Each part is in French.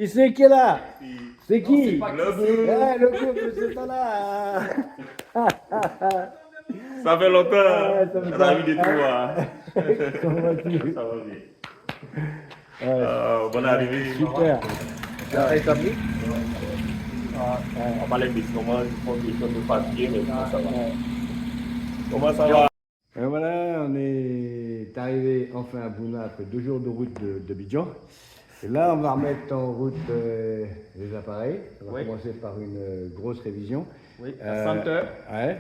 Qui c'est qui est là? C'est qui? Le Le couple, c'est ça là. Ça fait longtemps, Ouais, ça me ravi de va. te voir. Comment vas-tu? Ça va bien. Ouais, Bonne arrivée. super. Bien établi. Ouais, On parlait de comment ils font des choses de papier, mais comment ça va? ouais. Comment ça va? Et voilà, on est arrivé enfin à Bouna après 2 jours de route d'Abidjan. Et là, on va remettre en route les appareils. On va Oui. commencer par une grosse révision. Oui, à 100 heures. Ouais.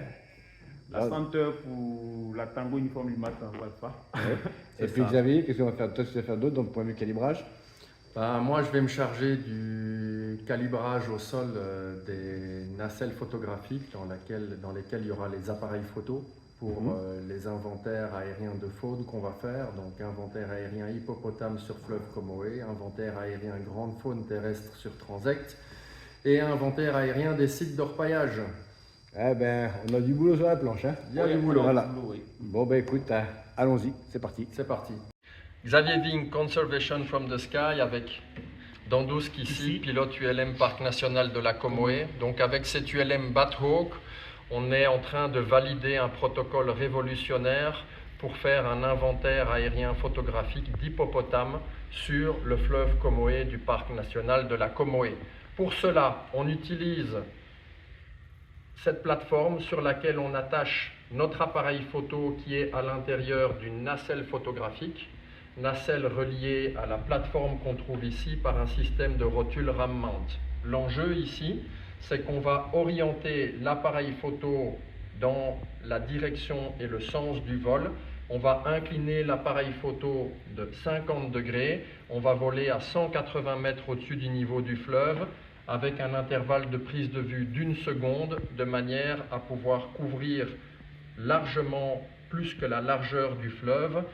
À 100 heures pour la Tango uniforme du matin, Alpha. Ouais. Et C'est puis ça. Xavier, qu'est-ce qu'on va faire? Toi, tu vas faire d'autres, donc point de vue calibrage. Moi, je vais me charger du calibrage au sol des nacelles photographiques dans lesquelles il y aura les appareils photo pour les inventaires aériens de faune qu'on va faire. Donc, inventaire aérien hippopotame sur fleuve Comoé, inventaire aérien grande faune terrestre sur Transect et inventaire aérien des sites d'orpaillage. Eh ben, on a du boulot sur la planche, hein. Il y a du boulot. Voilà. Oui. Bon, ben écoute, allons-y, c'est parti. C'est parti. Xavier Ving, Conservation from the Sky, avec Dandous ici, pilote ULM Parc National de la Comoé. Donc avec cet ULM Bathawk, on est en train de valider un protocole révolutionnaire pour faire un inventaire aérien photographique d'hippopotames sur le fleuve Comoé du Parc National de la Comoé. Pour cela, on utilise cette plateforme sur laquelle on attache notre appareil photo qui est à l'intérieur d'une nacelle photographique, nacelle reliée à la plateforme qu'on trouve ici par un système de rotule ram mount. L'enjeu ici, c'est qu'on va orienter l'appareil photo dans la direction et le sens du vol. On va incliner l'appareil photo de 50 degrés, on va voler à 180 mètres au-dessus du niveau du fleuve, avec un intervalle de prise de vue d'1 seconde, de manière à pouvoir couvrir largement plus que la largeur du fleuve,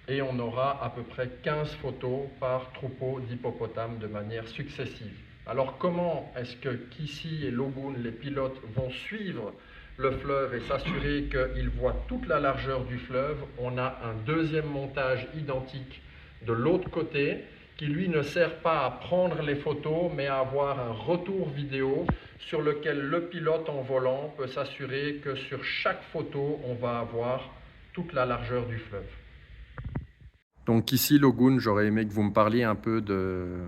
et on aura à peu près 15 photos par troupeau d'hippopotames de manière successive. Alors comment est-ce que Kissy et Logun, les pilotes, vont suivre le fleuve et s'assurer qu'ils voient toute la largeur du fleuve? On a un deuxième montage identique de l'autre côté, qui lui ne sert pas à prendre les photos, mais à avoir un retour vidéo sur lequel le pilote en volant peut s'assurer que sur chaque photo, on va avoir toute la largeur du fleuve. Donc ici, Logun, j'aurais aimé que vous me parliez un peu de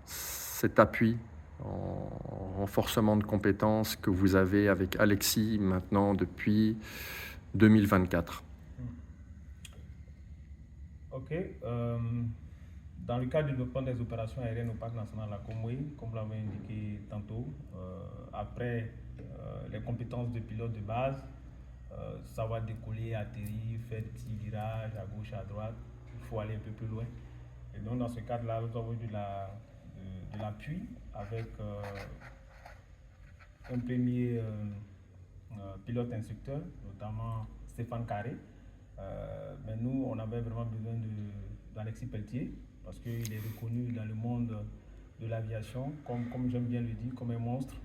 cet appui en renforcement de compétences que vous avez avec Alexis maintenant depuis 2024. Ok. Dans le cadre du développement des opérations aériennes au Parc national de la Comoé, comme vous l'avez indiqué tantôt, après les compétences de pilote de base, savoir décoller, atterrir, faire des petits virages à gauche, à droite, il faut aller un peu plus loin. Et donc dans ce cadre-là, nous avons eu de l'appui avec un premier pilote instructeur, notamment Stéphane Carré. Mais nous, on avait vraiment besoin d'Alexis Pelletier, parce qu'il est reconnu dans le monde de l'aviation, comme j'aime bien le dire, comme un monstre.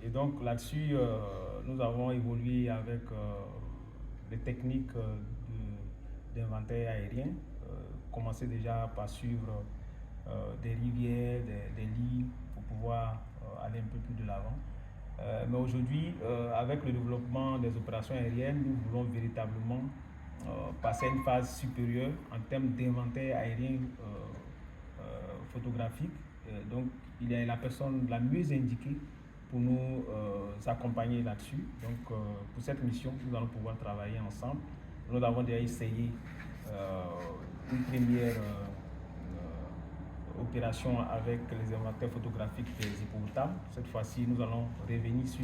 Et donc là-dessus, nous avons évolué avec les techniques d'inventaire aérien, commencer déjà par suivre des rivières, des lits, pour pouvoir aller un peu plus de l'avant. Mais aujourd'hui, avec le développement des opérations aériennes, nous voulons véritablement passer à une phase supérieure en termes d'inventaire aérien photographique. Donc, il est la personne la mieux indiquée pour nous accompagner là-dessus. Donc, pour cette mission, nous allons pouvoir travailler ensemble. Nous avons déjà essayé une première opération avec les inventaires photographiques des hippopotames. Cette fois-ci, nous allons revenir sur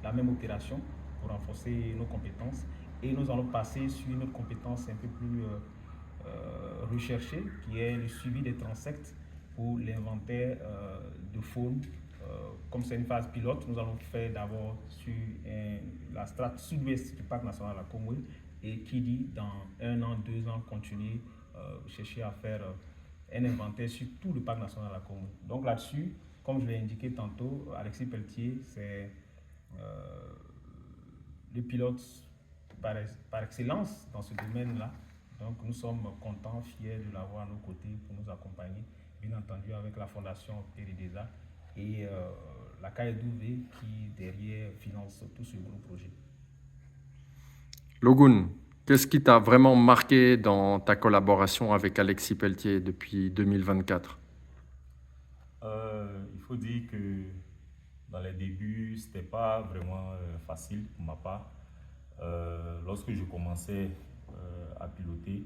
la même opération pour renforcer nos compétences. Et nous allons passer sur une autre compétence un peu plus recherchée, qui est le suivi des transects pour l'inventaire de faune. Comme c'est une phase pilote, nous allons faire d'abord sur la strate sud-ouest du Parc national de la Comoé, et qui dit dans 1 an, 2 ans, continuer chercher à faire un inventaire sur tout le Parc national de la Comoé. Donc là-dessus, comme je l'ai indiqué tantôt, Alexis Pelletier, c'est le pilote par excellence dans ce domaine-là. Donc nous sommes contents, fiers de l'avoir à nos côtés pour nous accompagner bien entendu avec la fondation Peridesa et la KEDV qui derrière finance tout ce gros projet. Logun, qu'est-ce qui t'a vraiment marqué dans ta collaboration avec Alexis Pelletier depuis 2024? Il faut dire que dans les débuts, ce n'était pas vraiment facile pour ma part. Lorsque je commençais à piloter,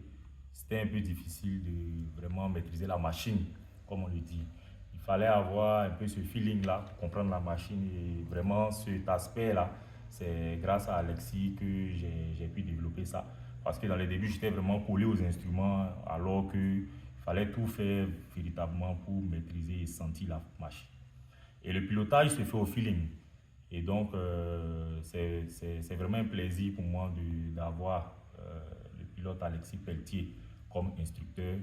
c'était un peu difficile de vraiment maîtriser la machine, comme on le dit. Il fallait avoir un peu ce feeling-là pour comprendre la machine et vraiment cet aspect-là, c'est grâce à Alexis que j'ai pu développer ça. Parce que dans les débuts, j'étais vraiment collé aux instruments alors qu'il fallait tout faire véritablement pour maîtriser et sentir la machine. Et le pilotage se fait au feeling. Et donc, c'est vraiment un plaisir pour moi d'avoir le pilote Alexis Pelletier comme instructeur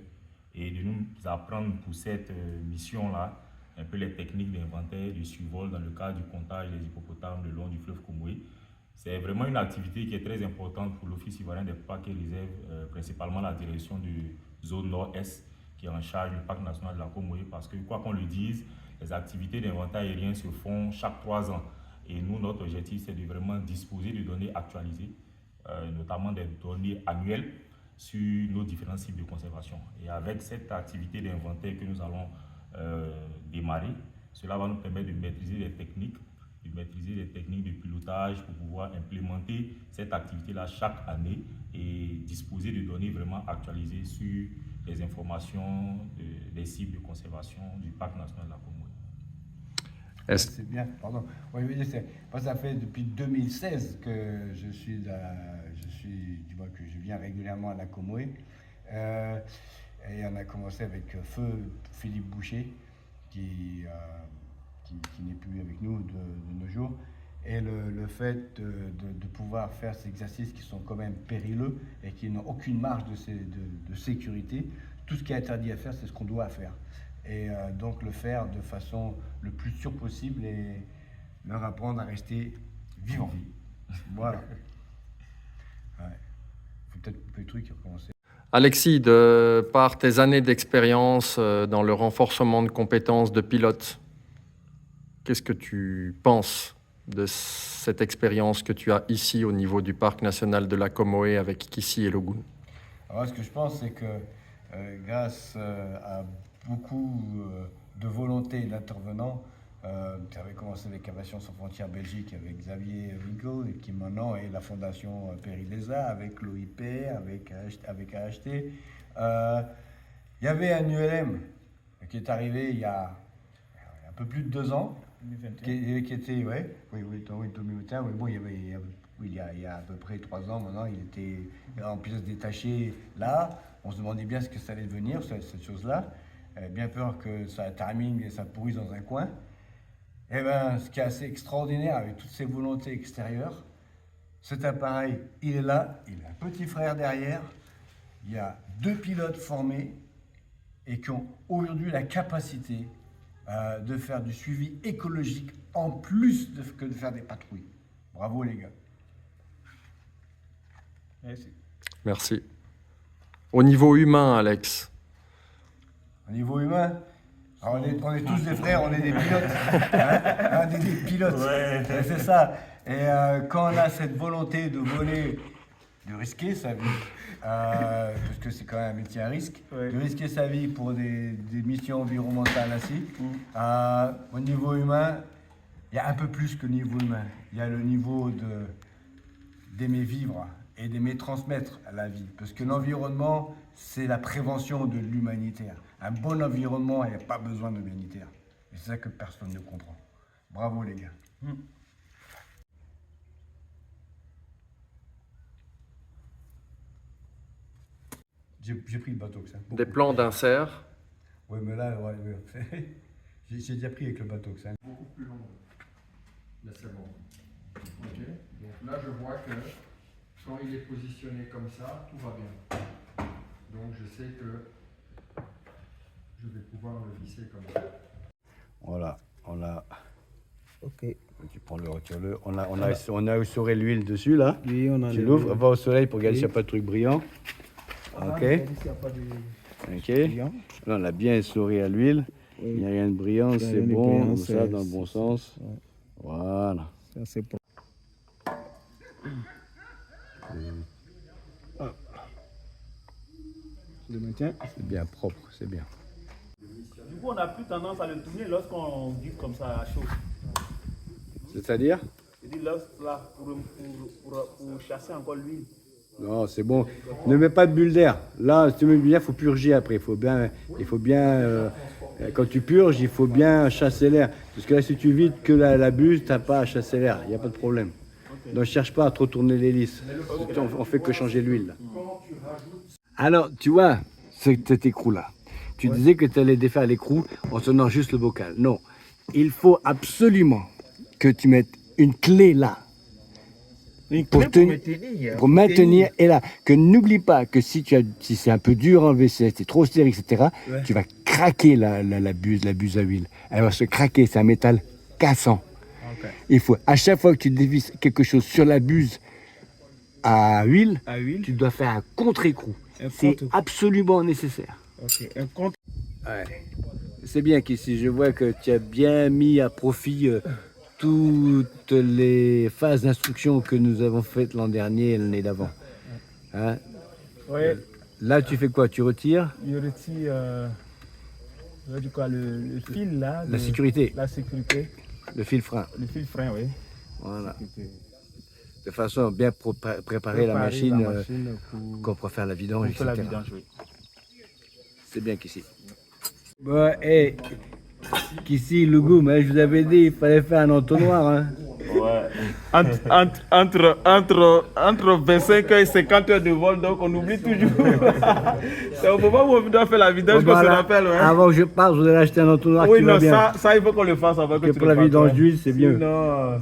et de nous apprendre pour cette mission-là un peu les techniques d'inventaire, de survol dans le cadre du comptage des hippopotames le long du fleuve Comoé. C'est vraiment une activité qui est très importante pour l'Office ivoirien des parcs et réserves, principalement la direction de zone nord-est qui est en charge du parc national de la Comoé, parce que quoi qu'on le dise, les activités d'inventaire aérien se font chaque 3 ans. Et nous, notre objectif, c'est de vraiment disposer de données actualisées, notamment des données annuelles sur nos différents sites de conservation. Et avec cette activité d'inventaire que nous allons démarrer, cela va nous permettre de maîtriser les techniques, de pilotage pour pouvoir implémenter cette activité-là chaque année et disposer de données vraiment actualisées sur les informations des sites de conservation du parc national de la Comoé. C'est bien, pardon. Oui, moi, ça fait depuis 2016 que que je viens régulièrement à la Comoé. Et on a commencé avec feu Philippe Boucher, qui n'est plus avec nous de nos jours. Et le fait de pouvoir faire ces exercices qui sont quand même périlleux et qui n'ont aucune marge de sécurité, tout ce qui est interdit à faire, c'est ce qu'on doit faire. Et donc le faire de façon le plus sûre possible et leur apprendre à rester vivant. Voilà. Ouais. Faut peut-être couper le truc et recommencer. Alexis, par tes années d'expérience dans le renforcement de compétences de pilote, qu'est-ce que tu penses de cette expérience que tu as ici au niveau du parc national de la Comoé avec Kissy et Logun? Alors, ce que je pense, c'est que grâce à beaucoup de volonté d'intervenants, ça avait commencé avec Aviation sans frontières Belgique, avec Xavier Rigaud, et qui maintenant est la fondation Peridesa, avec l'OIP, avec AHT. Il y avait un ULM qui est arrivé il y a un peu plus de 2 ans, qui était, oui, 2021, mais bon, il y a à peu près 3 ans maintenant, il était en pilote détaché là. On se demandait bien ce que ça allait devenir, cette chose-là. Bien peur que ça termine et ça pourrisse dans un coin. Et bien, ce qui est assez extraordinaire avec toutes ces volontés extérieures, cet appareil, il est là, il a un petit frère derrière, il y a 2 pilotes formés et qui ont aujourd'hui la capacité de faire du suivi écologique en plus que de faire des patrouilles. Bravo les gars. Merci. Merci. Au niveau humain, Alex? Au niveau humain, alors on est tous des frères, on est des pilotes. On est des pilotes, ouais. C'est ça. Et quand on a cette volonté de voler, de risquer sa vie, parce que c'est quand même un métier à risque, de risquer sa vie pour des missions environnementales ainsi, au niveau humain, il y a un peu plus que niveau humain. Il y a le niveau d'aimer vivre et d'aimer transmettre à la vie. Parce que l'environnement, c'est la prévention de l'humanitaire. Un bon environnement, il n'y a pas besoin d'humanitaire. Et c'est ça que personne ne comprend. Bravo les gars. J'ai pris le bateau que ça. Des plans d'insert? Oui, mais là, j'ai déjà pris avec le bateau que ça. Beaucoup plus long. Mais c'est bon. Ok. Donc là, je vois que quand il est positionné comme ça, tout va bien. Donc je sais que je vais pouvoir le visser comme ça. Voilà, on a. Ok. Tu prends le, retire-le. On a essoré l'huile dessus là. Oui, on a. Tu l'ouvres, va au soleil pour regarder s'il n'y a pas de truc brillant. Ok. Ok. brillant. Là, on a bien essoré à l'huile. Oui. Il n'y a rien de brillant, Il y a c'est rien de bon, brillant, comme ça, c'est- dans le bon c'est- sens. ouais. Voilà. C'est assez propre. Tu le maintiens. C'est bien propre, c'est bien. Du coup, on n'a plus tendance à le tourner lorsqu'on guide comme ça à chaud. C'est-à-dire? Je dis là, pour chasser encore l'huile. Non, c'est bon. Ne mets pas de bulle d'air. Là, si tu mets une bulle d'air, il faut purger après. Il faut bien, quand tu purges, il faut bien chasser l'air. Parce que là, si tu vides que la bulle, tu n'as pas à chasser l'air. Il n'y a pas de problème. Donc, ne cherche pas à trop tourner l'hélice. On fait que changer l'huile. Alors, tu vois, cet écrou-là. Tu disais que tu allais défaire l'écrou en tenant juste le bocal. Non. Il faut absolument que tu mettes une clé là. Une Pour clé tenir- Pour maintenir, et là, que n'oublie pas que si c'est un peu dur à enlever, si c'est trop serré, etc., Ouais. tu vas craquer la buse à huile. Elle va se craquer, c'est un métal cassant. Ok. Il faut, à chaque fois que tu dévisses quelque chose sur la buse à huile, À huile. tu dois faire un contre-écrou. Un C'est contre-écrou. absolument nécessaire. Ok. Un compte. Ouais. C'est bien qu'ici, je vois que tu as bien mis à profit toutes les phases d'instruction que nous avons faites l'an dernier et l'année d'avant. Hein? Ouais. Là, tu fais quoi? Tu retires Je retire le fil là. la sécurité, La sécurité. le fil frein. Le fil frein, oui. Voilà. De façon à bien préparer la machine, qu'on pourra faire la vidange, pour faire etc. la vidange, oui. C'est bien qu'ici. Bon, hé, qu'ici, Lougou, mais je vous avais dit, il fallait faire un entonnoir. Hein. Ouais. Entre 25 heures et 50 heures de vol, donc on oublie toujours. C'est au moment où on doit faire la vidange qu'on se Voilà. rappelle. Ouais. Avant que je parte, vous allez acheter un entonnoir Oui, qui va non, bien. ça, il faut qu'on le fasse avant que Que tu pour le la fasses, vidange ouais. d'huile, c'est mieux. Sinon,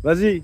Vas-y.